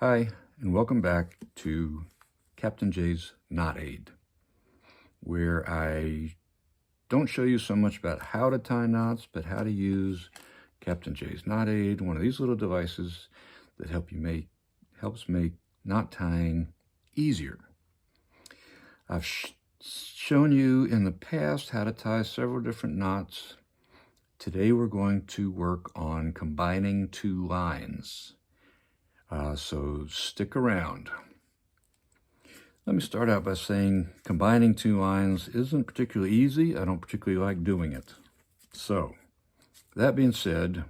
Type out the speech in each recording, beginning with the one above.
Hi, and welcome back to Captain J's Knot Aide, where I don't show you so much about how to tie knots, but how to use Captain J's Knot Aide, one of these little devices that helps make knot tying easier. I've shown you in the past how to tie several different knots. Today we're going to work on combining two lines. So stick around. Let me start out by saying combining two lines isn't particularly easy. I don't particularly like doing it. So that being said,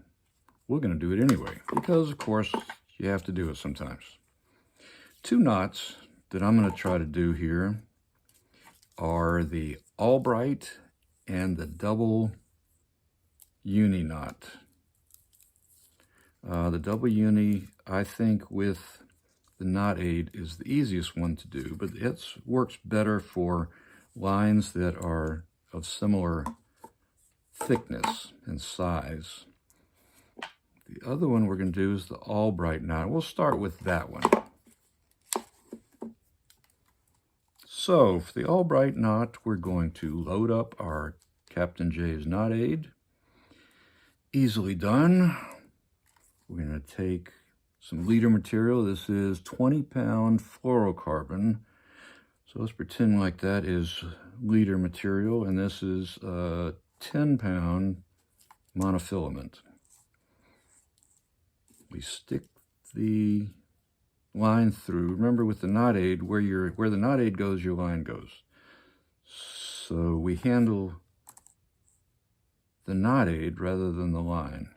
we're going to do it anyway, because of course you have to do it sometimes. Two knots that I'm going to try to do here are the Albright and the Double Uni Knot. The Double Uni, I think, with the Knot Aide is the easiest one to do, but it works better for lines that are of similar thickness and size. The other one we're going to do is the Albright Knot. We'll start with that one. So for the Albright Knot, we're going to load up our Captain J's Knot Aide. Easily done. We're going to take some leader material. This is 20-pound fluorocarbon. So let's pretend like that is leader material, and this is 10-pound monofilament. We stick the line through. Remember, with the Knot Aide, where the Knot Aide goes, your line goes. So we handle the Knot Aide rather than the line.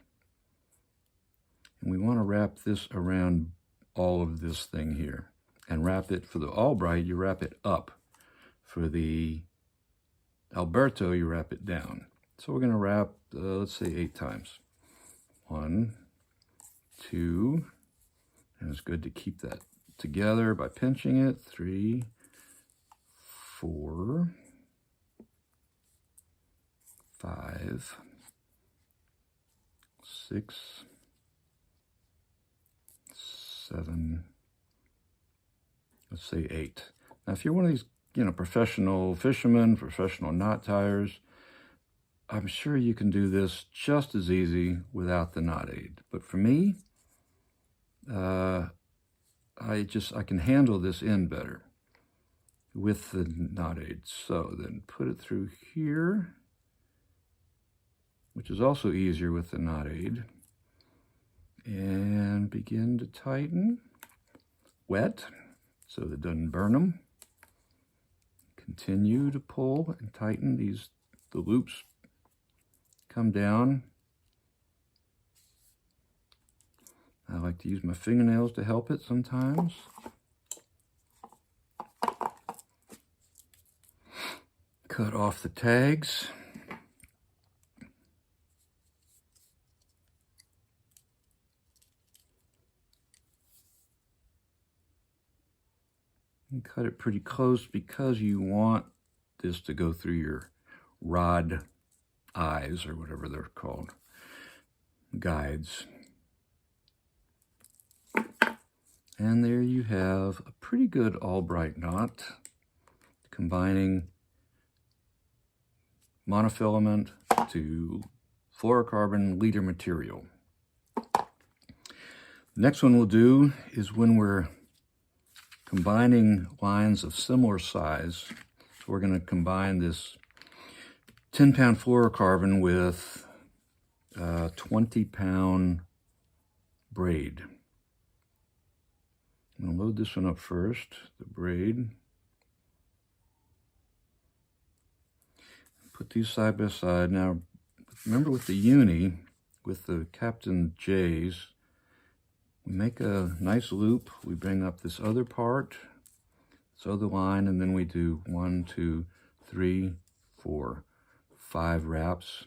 And we want to wrap this around all of this thing here. And wrap it, for the Albright, you wrap it up. For the Alberto, you wrap it down. So we're going to wrap, let's say 8 times. 1, 2, and it's good to keep that together by pinching it. 3, 4, 5, 6, 7, let's say 8. Now, if you're one of these, professional fishermen, professional knot tiers, I'm sure you can do this just as easy without the Knot Aide. But for me, I can handle this end better with the Knot Aide. So then put it through here, which is also easier with the Knot Aide. And begin to tighten, wet, so that it doesn't burn them. Continue to pull and tighten. The loops come down. I like to use my fingernails to help it sometimes. Cut off the tags. And cut it pretty close because you want this to go through your rod eyes, or whatever they're called, guides. And there you have a pretty good Albright knot, combining monofilament to fluorocarbon leader material. Next one we'll do is when we're combining lines of similar size. So we're going to combine this 10-pound fluorocarbon with 20-pound braid. I'm going to load this one up first, the braid. Put these side by side. Now, remember with the Uni, with the Captain J's, we make a nice loop. We bring up this other part, this other line, and then we do 1, 2, 3, 4, 5 wraps.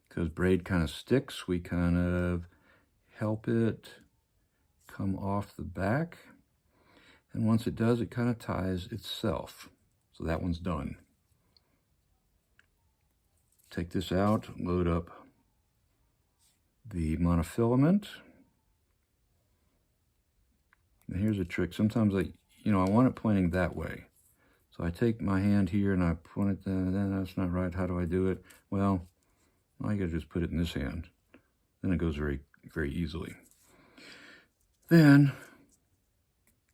Because braid kind of sticks, we kind of help it come off the back. And once it does, it kind of ties itself. So that one's done. Take this out, load up the monofilament. And here's a trick. Sometimes I want it pointing that way. So I take my hand here and I point it, then that's not right. How do I do it? Well, I gotta just put it in this hand. Then it goes very, very easily. Then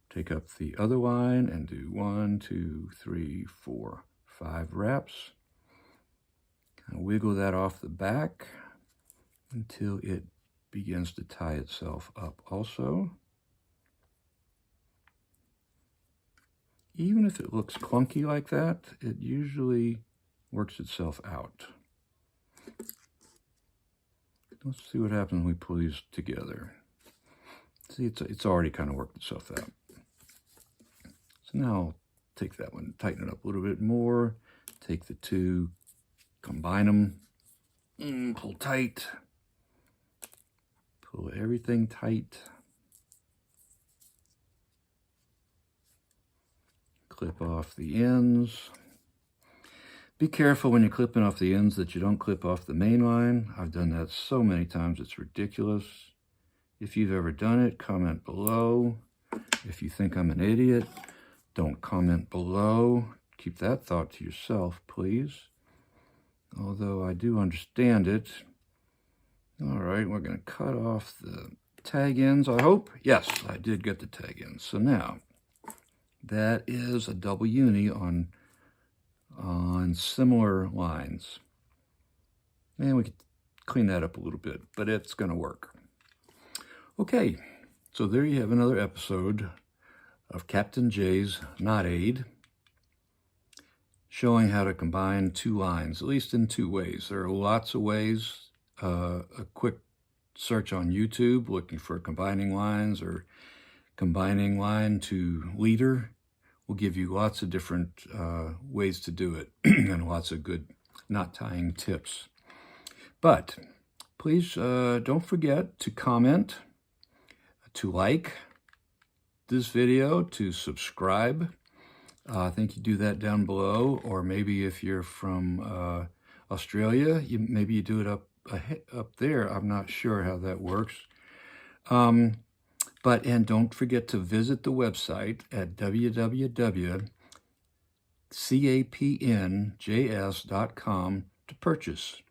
take up the other line and do 1, 2, 3, 4, 5 wraps. Kind of wiggle that off the back until it begins to tie itself up also. Even if it looks clunky like that, it usually works itself out. Let's see what happens when we pull these together. See, it's already kind of worked itself out. So now I'll take that one, tighten it up a little bit more, take the two, combine them, pull tight, pull everything tight, clip off the ends. Be careful when you're clipping off the ends that you don't clip off the main line. I've done that so many times, it's ridiculous. If you've ever done it, comment below. If you think I'm an idiot, don't comment below. Keep that thought to yourself, please. Although I do understand it. All right, we're going to cut off the tag ends, I hope. Yes, I did get the tag ends. So now, that is a double uni on similar lines. And we could clean that up a little bit, but it's going to work. Okay, so there you have another episode of Captain J's Knot Aide, showing how to combine two lines, at least in two ways. There are lots of ways. A quick search on YouTube looking for combining lines or combining line to leader will give you lots of different ways to do it and lots of good knot tying tips. But please don't forget to comment, to like this video, to subscribe. I think you do that down below, or maybe if you're from Australia, maybe you do it up there. I'm not sure how that works. And don't forget to visit the website at www.capnjs.com to purchase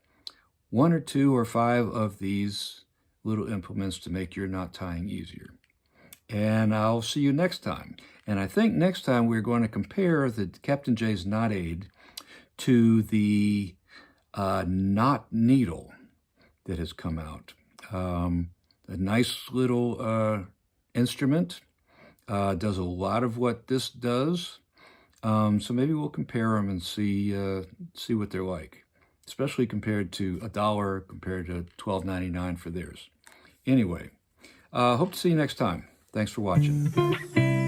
1 or 2 or 5 of these little implements to make your knot tying easier. And I'll see you next time. And I think next time we're going to compare the Captain J's Knot Aide to the knot needle that has come out. A nice little instrument, does a lot of what this does. So maybe we'll compare them and see what they're like, especially compared to $1 compared to $12.99 for theirs. Anyway, hope to see you next time. Thanks for watching.